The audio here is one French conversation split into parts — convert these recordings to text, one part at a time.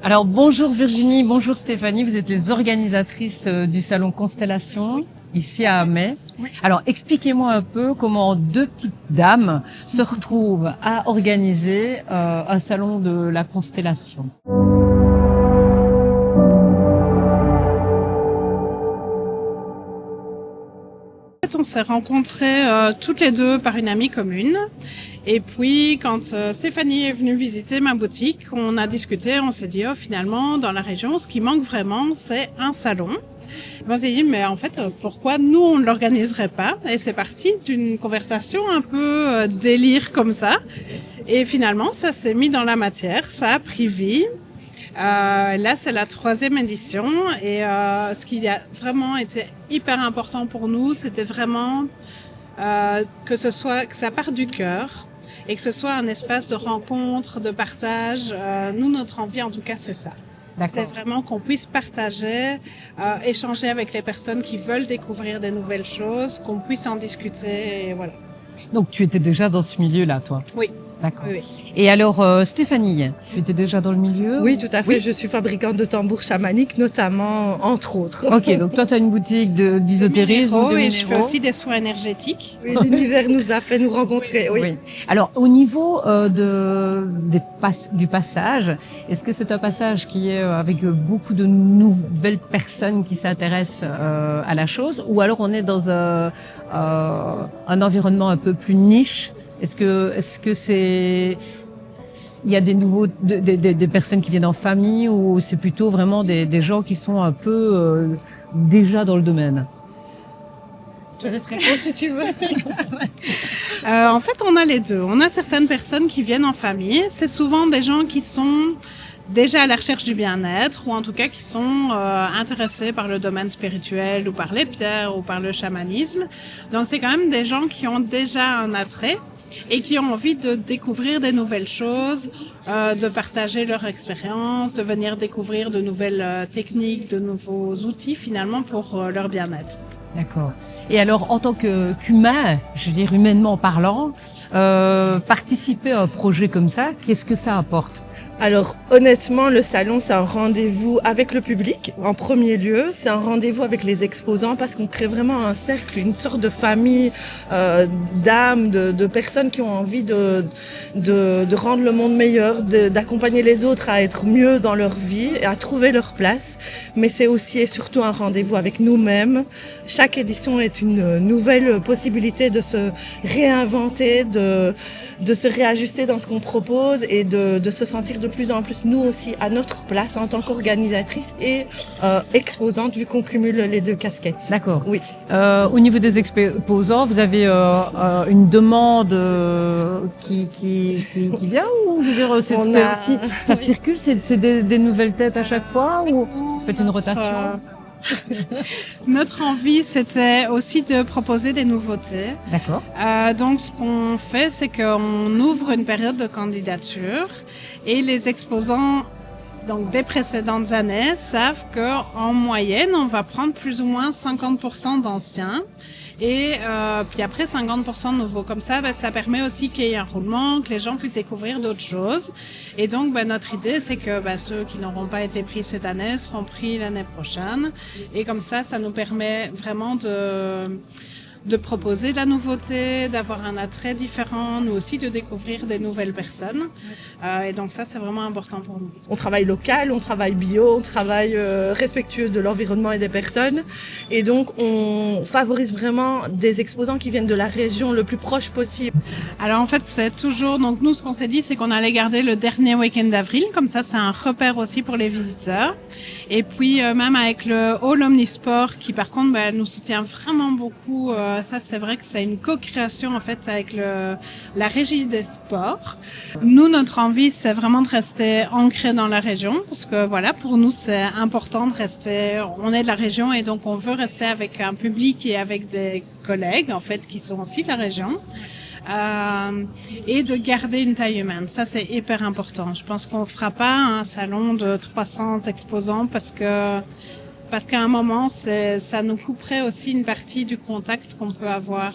Alors bonjour Virginie, bonjour Stéphanie, vous êtes les organisatrices du salon Constellation ici à Amay. Oui. Alors expliquez-moi un peu comment deux petites dames se retrouvent à organiser un salon de la Constellation. On s'est rencontrées toutes les deux par une amie commune. Et puis, quand Stéphanie est venue visiter ma boutique, on a discuté, on s'est dit, oh, finalement, dans la région, ce qui manque vraiment, c'est un salon. On s'est dit, mais en fait, pourquoi nous, on ne l'organiserait pas? Et c'est parti d'une conversation un peu délire comme ça. Et finalement, ça s'est mis dans la matière, ça a pris vie. Là, c'est la 3e édition et ce qui a vraiment été hyper important pour nous, c'était vraiment que ça parte du cœur et que ce soit un espace de rencontre, de partage. Nous, notre envie, en tout cas, c'est ça. C'est vraiment qu'on puisse partager, échanger avec les personnes qui veulent découvrir des nouvelles choses, qu'on puisse en discuter et voilà. Donc tu étais déjà dans ce milieu-là, toi? Oui. D'accord. Oui. Et alors, Stéphanie, tu étais déjà dans le milieu? Oui, tout à fait. Oui. Je suis fabricante de tambours chamaniques, notamment, entre autres. Ok, donc toi, tu as une boutique d'ésotérisme, de et je fais minéraux. aussi des soins énergétiques. Oui, l'univers nous a fait nous rencontrer, oui. Oui. Alors, au niveau du passage, est-ce que c'est un passage qui est avec beaucoup de nouvelles personnes qui s'intéressent à la chose, ou alors on est dans un environnement un peu plus niche? Est-ce que c'est, il y a des personnes qui viennent en famille, ou c'est plutôt vraiment des gens qui sont un peu déjà dans le domaine? Je te laisse répondre si tu veux. En fait, on a les deux. On a certaines personnes qui viennent en famille. C'est souvent des gens qui sont déjà à la recherche du bien-être, ou en tout cas qui sont intéressés par le domaine spirituel, ou par les pierres, ou par le chamanisme. Donc c'est quand même des gens qui ont déjà un attrait et qui ont envie de découvrir des nouvelles choses, de partager leur expérience, de venir découvrir de nouvelles techniques, de nouveaux outils finalement pour leur bien-être. D'accord. Et alors, en tant qu'humain, je veux dire humainement parlant, participer à un projet comme ça, qu'est-ce que ça apporte? Alors, honnêtement, le salon, c'est un rendez-vous avec le public, en premier lieu. C'est un rendez-vous avec les exposants parce qu'on crée vraiment un cercle, une sorte de famille d'âmes, de personnes qui ont envie de rendre le monde meilleur, d'accompagner les autres à être mieux dans leur vie et à trouver leur place. Mais c'est aussi et surtout un rendez-vous avec nous-mêmes. Chaque édition est une nouvelle possibilité de se réinventer, de se réajuster dans ce qu'on propose et de se sentir de plus en plus, nous aussi, à notre place en tant qu'organisatrice et exposante, vu qu'on cumule les deux casquettes. D'accord. Oui. Au niveau des exposants, vous avez une demande qui vient, ou je veux dire, c'est aussi, ça circule, c'est des nouvelles têtes à chaque fois, ou vous faites une rotation? Notre envie, c'était aussi de proposer des nouveautés. D'accord. Donc, ce qu'on fait, c'est qu'on ouvre une période de candidature et les exposants, donc des précédentes années, savent qu'en moyenne, on va prendre plus ou moins 50% d'anciens. Et puis après 50% de nouveaux. Comme ça, ça permet aussi qu'il y ait un roulement, que les gens puissent découvrir d'autres choses. Et donc, notre idée, c'est que ceux qui n'auront pas été pris cette année seront pris l'année prochaine. Et comme ça nous permet vraiment de proposer de la nouveauté, d'avoir un attrait différent, nous aussi de découvrir des nouvelles personnes. Et donc ça, c'est vraiment important pour nous. On travaille local, on travaille bio, on travaille respectueux de l'environnement et des personnes. Et donc, on favorise vraiment des exposants qui viennent de la région le plus proche possible. Alors en fait, c'est toujours... Donc nous, ce qu'on s'est dit, c'est qu'on allait garder le dernier week-end d'avril. Comme ça, c'est un repère aussi pour les visiteurs. Et puis, même avec le Hall Omnisport, qui par contre nous soutient vraiment beaucoup. Ça, c'est vrai que c'est une co-création en fait avec la régie des sports. Nous, notre envie, c'est vraiment de rester ancré dans la région, parce que voilà, pour nous, c'est important de rester. On est de la région et donc on veut rester avec un public et avec des collègues en fait qui sont aussi de la région. Et de garder une taille humaine. Ça, c'est hyper important. Je pense qu'on fera pas un salon de 300 exposants parce que Parce qu'à un moment, ça nous couperait aussi une partie du contact qu'on peut avoir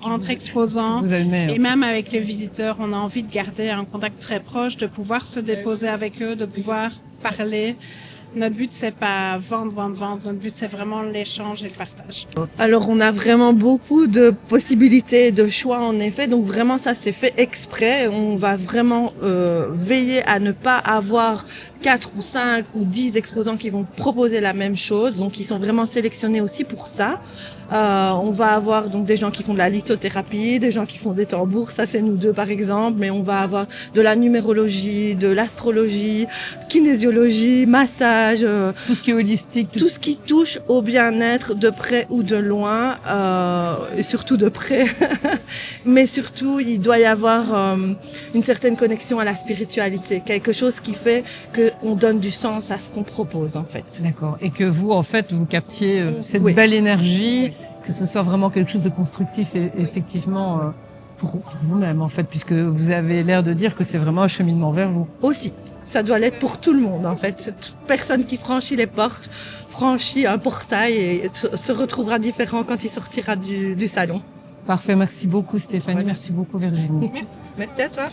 entre exposants. Vous aimez, et même avec les visiteurs, on a envie de garder un contact très proche, de pouvoir se déposer avec eux, de pouvoir parler. Notre but, c'est pas vendre. Notre but, c'est vraiment l'échange et le partage. Alors, on a vraiment beaucoup de possibilités, de choix, en effet. Donc, vraiment, ça, c'est fait exprès. On va vraiment veiller à ne pas avoir 4 ou 5 ou 10 exposants qui vont proposer la même chose. Donc, ils sont vraiment sélectionnés aussi pour ça. On va avoir donc des gens qui font de la lithothérapie, des gens qui font des tambours, ça c'est nous deux par exemple, mais on va avoir de la numérologie, de l'astrologie, kinésiologie, massage, tout ce qui est holistique, tout ce qui touche au bien-être de près ou de loin, et surtout de près. Mais surtout, il doit y avoir une certaine connexion à la spiritualité, quelque chose qui fait qu'on donne du sens à ce qu'on propose en fait. D'accord. Et que vous, en fait, vous captiez cette Oui. belle énergie, que ce soit vraiment quelque chose de constructif et effectivement pour vous-même, en fait, puisque vous avez l'air de dire que c'est vraiment un cheminement vers vous. Aussi, ça doit l'être pour tout le monde en fait. Toute personne qui franchit les portes, franchit un portail et se retrouvera différent quand il sortira du salon. Parfait. Merci beaucoup, Stéphanie. Merci beaucoup, Virginie. Merci. Merci à toi.